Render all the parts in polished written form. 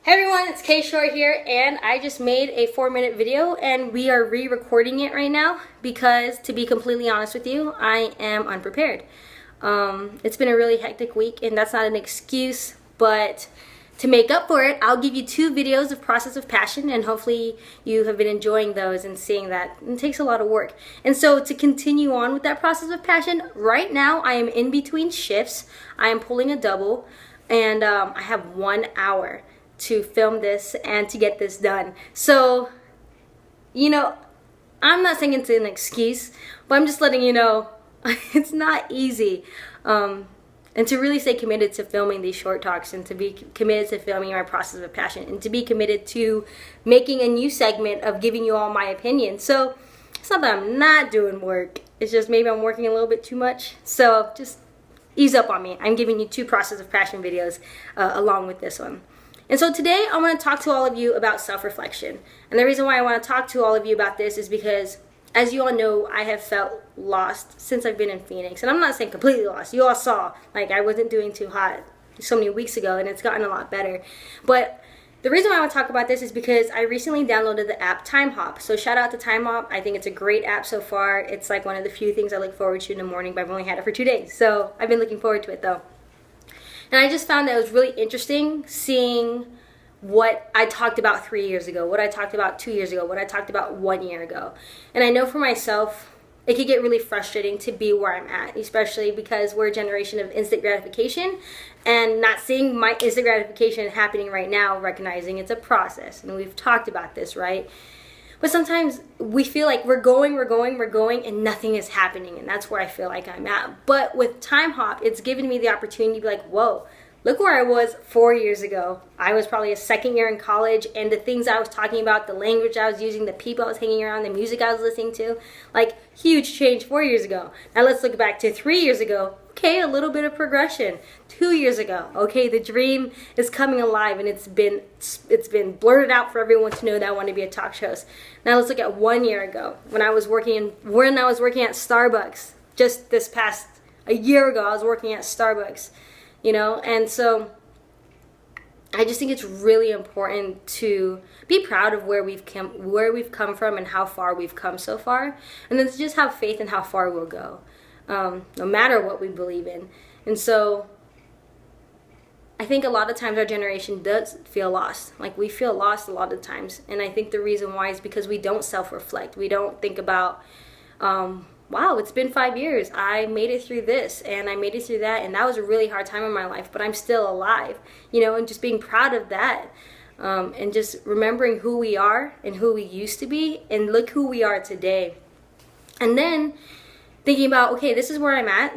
Hey everyone, it's K.short here, and I just made a 4-minute video and we are re-recording it right now because, to be completely honest with you, I am unprepared. It's been a really hectic week, and that's not an excuse, but to make up for it, I'll give you 2 videos of Process of Passion, and hopefully you have been enjoying those and seeing that it takes a lot of work. And so to continue on with that Process of Passion, right now I am in between shifts. I am pulling a double, and I have 1 hour to film this and to get this done. So, I'm not saying it's an excuse, but I'm just letting you know it's not easy. And to really stay committed to filming these short talks, and to be committed to filming my Process of Passion, and to be committed to making a new segment of giving you all my opinion. So it's not that I'm not doing work, it's just maybe I'm working a little bit too much. So just ease up on me. I'm giving you 2 Process of Passion videos along with this one. And so today I want to talk to all of you about self-reflection. And the reason why I want to talk to all of you about this is because, as you all know, I have felt lost since I've been in Phoenix. And I'm not saying completely lost. You all saw, I wasn't doing too hot so many weeks ago, and it's gotten a lot better. But the reason why I want to talk about this is because I recently downloaded the app Time Hop. So shout out to Time Hop. I think it's a great app so far. It's like one of the few things I look forward to in the morning, but I've only had it for 2 days. So I've been looking forward to it though. And I just found that it was really interesting seeing what I talked about 3 years ago, what I talked about 2 years ago, what I talked about 1 year ago. And I know for myself, it could get really frustrating to be where I'm at, especially because we're a generation of instant gratification, and not seeing my instant gratification happening right now, recognizing it's a process. And we've talked about this, right? But sometimes we feel like we're going, and nothing is happening. And that's where I feel like I'm at. But with Time Hop, it's given me the opportunity to be like, whoa, look where I was 4 years ago. I was probably a second year in college, and the things I was talking about, the language I was using, the people I was hanging around, the music I was listening to, huge change 4 years ago. Now let's look back to 3 years ago. Okay, a little bit of progression. 2 years ago, okay, the dream is coming alive, and it's been blurted out for everyone to know that I want to be a talk show host. Now let's look at 1 year ago when I was working at Starbucks. Just this past a year ago, I was working at Starbucks. And so I just think it's really important to be proud of where we've come from and how far we've come so far, and then to just have faith in how far we'll go, no matter what we believe in. And so I think a lot of times our generation does feel lost. We feel lost a lot of times, and I think the reason why is because we don't self-reflect. We don't think about, wow, it's been 5 years. I made it through this, and I made it through that, and that was a really hard time in my life, but I'm still alive, and just being proud of that, and just remembering who we are and who we used to be, and look who we are today. And then thinking about, okay, this is where I'm at.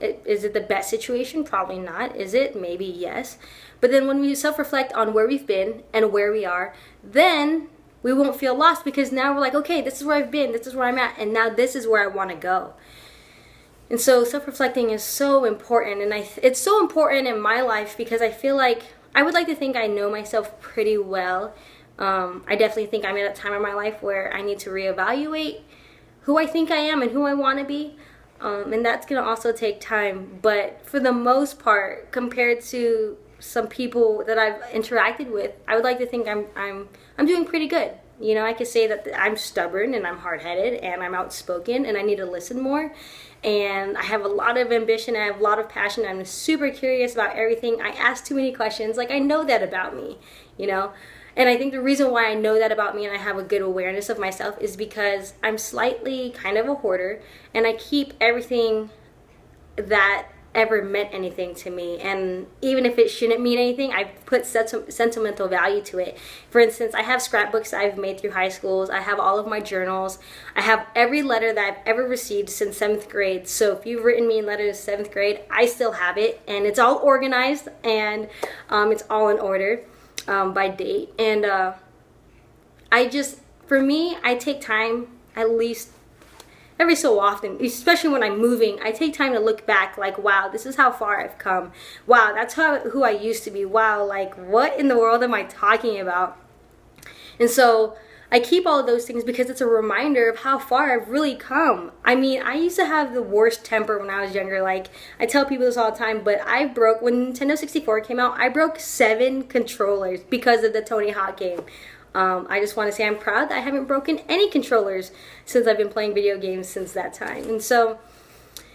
Is it the best situation? Probably not. Is it? Maybe yes. But then when we self-reflect on where we've been and where we are, then we won't feel lost, because now we're like, okay, this is where I've been, this is where I'm at, and now this is where I want to go. And so self-reflecting is so important, and it's so important in my life because I feel like, I would like to think I know myself pretty well. I definitely think I'm at a time in my life where I need to reevaluate who I think I am and who I want to be. And that's going to also take time. But for the most part, compared to some people that I've interacted with, I would like to think I'm doing pretty good. I could say that I'm stubborn, and I'm hard-headed, and I'm outspoken, and I need to listen more. And I have a lot of ambition, I have a lot of passion, I'm super curious about everything. I ask too many questions. I know that about me, And I think the reason why I know that about me and I have a good awareness of myself is because I'm slightly kind of a hoarder, and I keep everything that ever meant anything to me, and even if it shouldn't mean anything, I put sentimental value to it. For instance, I have scrapbooks that I've made through high schools. I have all of my journals. I have every letter that I've ever received since 7th grade. So if you've written me in letters 7th grade, I still have it, and it's all organized, and it's all in order by date. And for me, I take time at least every so often, especially when I'm moving, I take time to look back, wow, this is how far I've come. Wow, that's who I used to be. Wow, what in the world am I talking about? And so I keep all of those things because it's a reminder of how far I've really come. I mean, I used to have the worst temper when I was younger. Like, I tell people this all the time, but when Nintendo 64 came out, I broke 7 controllers because of the Tony Hawk game. I just want to say I'm proud that I haven't broken any controllers since I've been playing video games since that time. And so,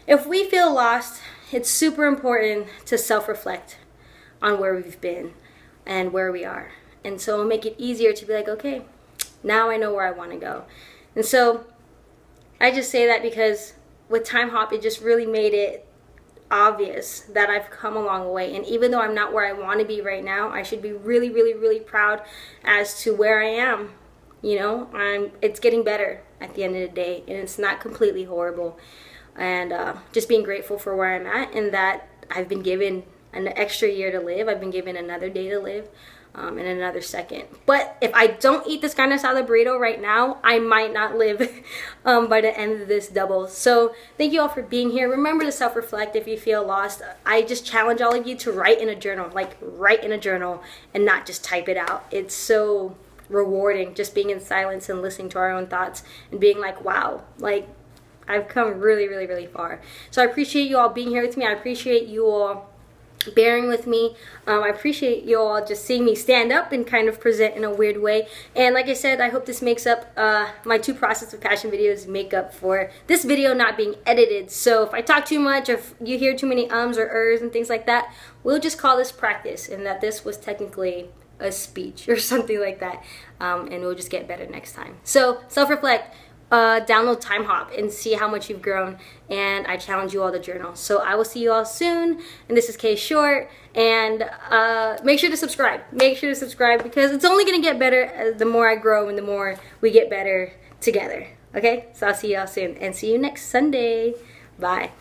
if we feel lost, it's super important to self-reflect on where we've been and where we are. And so it'll make it easier to be like, okay, now I know where I want to go. And so I just say that because with Time Hop, it just really made it obvious that I've come a long way. And even though I'm not where I want to be right now, I should be really, really, really proud as to where I am. You know, it's getting better at the end of the day, and it's not completely horrible. And just being grateful for where I'm at, and that I've been given an extra year to live. I've been given another day to live, and another second. But if I don't eat this carne asada burrito right now, I might not live by the end of this double. So thank you all for being here. Remember to self-reflect if you feel lost. I just challenge all of you to write in a journal, like write in a journal and not just type it out. It's so rewarding just being in silence and listening to our own thoughts and being like, wow, like, I've come really, really, really far. So I appreciate you all being here with me. I appreciate you all bearing with me. I appreciate you all just seeing me stand up and kind of present in a weird way. And like I said, I hope this makes up, my 2 process of passion videos make up for this video not being edited. So if I talk too much, or if you hear too many ums or ers and things like that, we'll just call this practice, and that this was technically a speech or something like that. And we'll just get better next time. So self-reflect. Download Time Hop and see how much you've grown, and I challenge you all to journal. So I will see you all soon, and this is K.short, and make sure to subscribe. Make sure to subscribe, because it's only going to get better the more I grow and the more we get better together. Okay, so I'll see you all soon, and see you next Sunday. Bye.